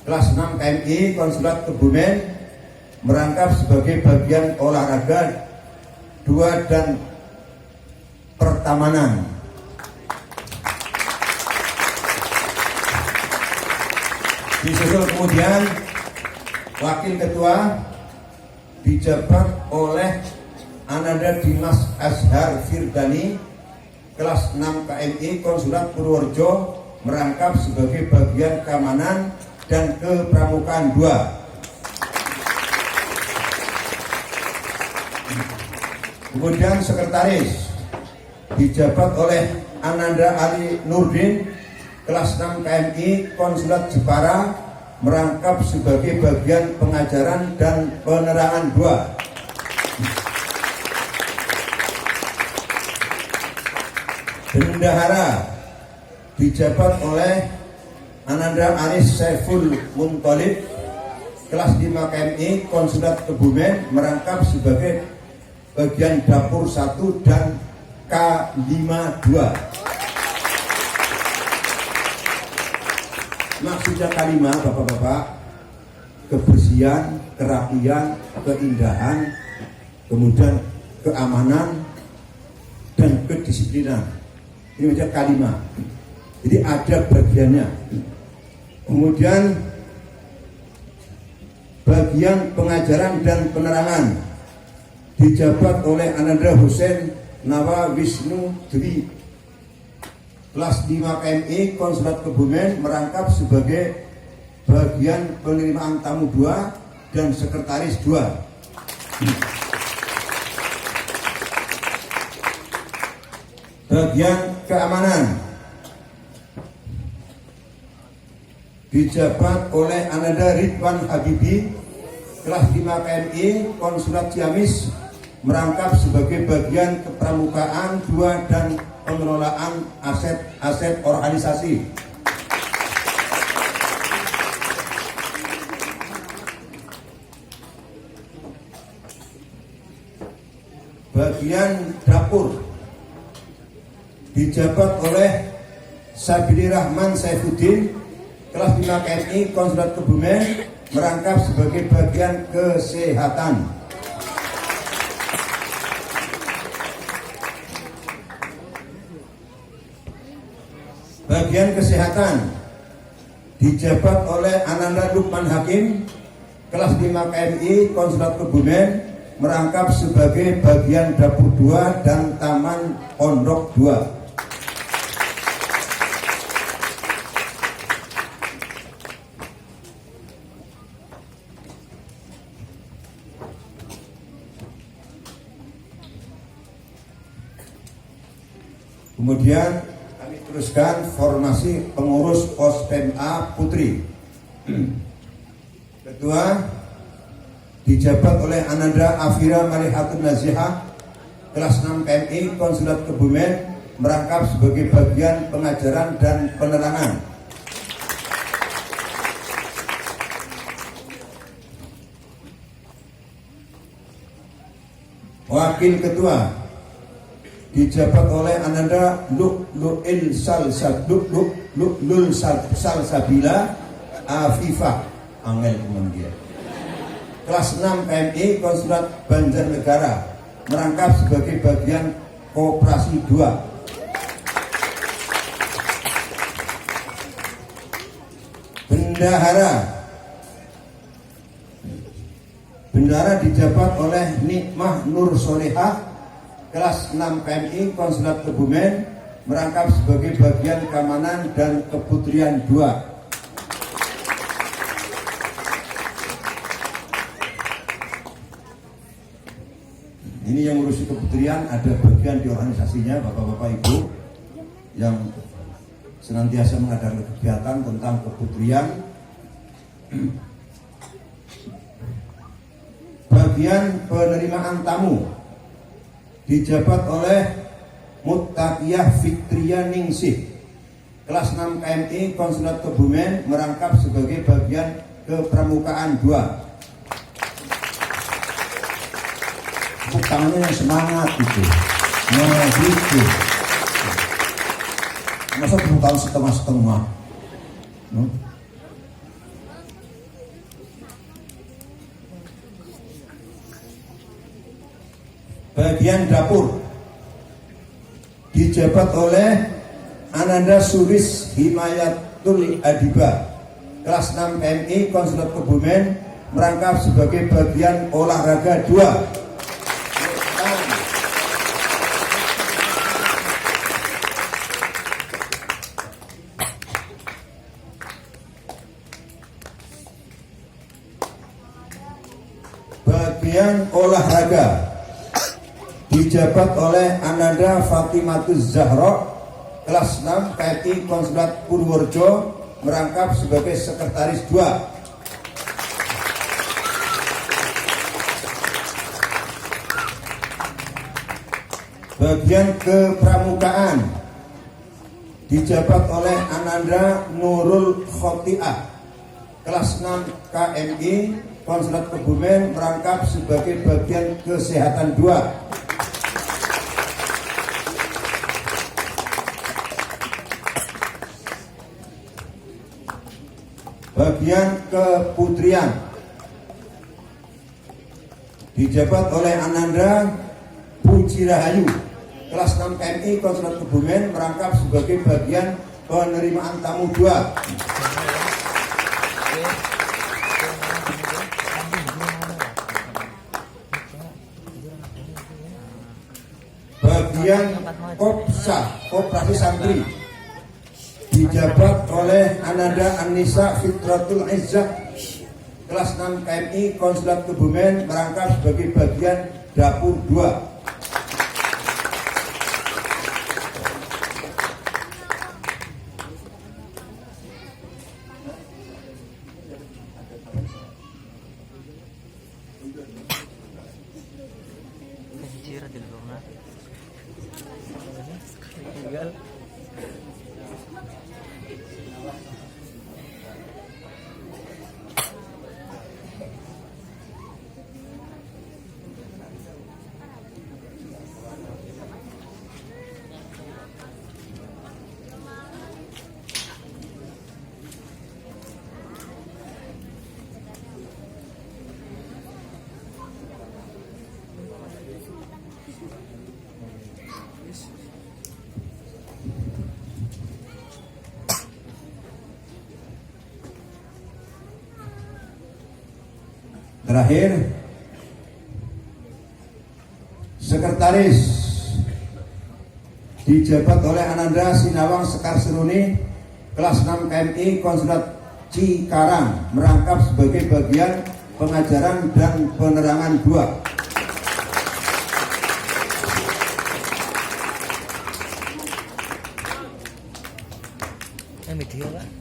kelas 6 KMI Konsulat Kebumen merangkap sebagai bagian olahraga 2 dan pertamanan. Disusul kemudian wakil ketua dijabat oleh Ananda Dimas Azhar Firdani, kelas 6 KMI Konsulat Purworejo merangkap sebagai bagian keamanan dan kepramukaan 2. Kemudian sekretaris dijabat oleh Ananda Ali Nurdin, kelas 6 KMI Konsulat Jepara merangkap sebagai bagian pengajaran dan penerangan 2. Bendahara dijabat oleh Ananda Aris Saiful Muntolib, kelas 5 KMI Konsulat Kebumen merangkap sebagai bagian dapur 1 dan K52. Maksudnya K5, Bapak-bapak, kebersihan, kerapian, keindahan, kemudian keamanan dan kedisiplinan. Ini macam K5. Jadi ada bagiannya. Kemudian bagian pengajaran dan penerangan dijabat oleh Ananda Hussein Nawa Wisnu Dwi, kelas 5 KMI Konsulat Kebumen merangkap sebagai bagian penerimaan tamu 2 dan sekretaris 2. Bagian keamanan dijabat oleh Ananda Ridwan Habibi, kelas 5 KMI Konsulat Ciamis merangkap sebagai bagian kepramukaan 2 dan pengelolaan aset-aset organisasi. Bagian dapur dijabat oleh Sabili Rahman Saifuddin, kelas 5 KMI Konsulat Kebumen merangkap sebagai bagian kesehatan. Bagian kesehatan dijabat oleh Ananda Lukman Hakim, kelas 5 KMI Konsulat Kebumen merangkap sebagai bagian dapur 2 dan taman pondok 2. Kemudian kami teruskan formasi pengurus Pospema Putri. Ketua dijabat oleh Ananda Afira Malihatun Nazihah, kelas 6 KMI Konsulat Kebumen merangkap sebagai bagian pengajaran dan penerangan. Wakil ketua dijabat oleh Ananda Lul Salsabila Afifah Angel kemudian, kelas 6 KMI Konsulat Banjarnegara merangkap sebagai bagian koperasi 2. Bendahara dijabat oleh Nikmah Nur Solehah, kelas 6 KMI Konsulat Kebumen merangkap sebagai bagian keamanan dan keputrian 2. Ini yang ngurusi keputrian, ada bagian di organisasinya Bapak-bapak Ibu yang senantiasa mengadakan kegiatan tentang keputrian. Bagian penerimaan tamu dijabat oleh Muttaqiyah Fitria Ningsih, kelas 6 KMI Konsulat Kebumen merangkap sebagai bagian kepramukaan 2. Tepuk tangannya yang semangat gitu. Nah gitu. Masa tepuk tangan setengah-setengah. bagian dapur dijabat oleh Ananda Suris Himayatul Adiba, kelas 6 PMI Konsulat Kebumen, merangkap sebagai bagian olahraga 2. Bagian olahraga dijabat oleh Ananda Fatimatuz Zahra, kelas 6 PMI Konsulat Purworejo, merangkap sebagai sekretaris 2. Bagian kepramukaan dijabat oleh Ananda Nurul Khotiah, kelas 6 KMI Konsulat Kebumen, merangkap sebagai bagian kesehatan 2. Bagian keputrian dijabat oleh Ananda Puji Rahayu, kelas 6 KMI Konsulat Kebumen, merangkap sebagai bagian penerimaan tamu 2. Bagian Kopsa, Koperasi Santri, dijabat oleh Ananda Anissa Fitratul Izzah, kelas 6 KMI Konsulat Kebumen, merangkap sebagai bagian dapur 2. Terakhir, sekretaris dijabat oleh Ananda Sinawang Sekar Seruni, kelas 6 KMI Konsulat Cikarang, merangkap sebagai bagian pengajaran dan penerangan 2. Media, Pak.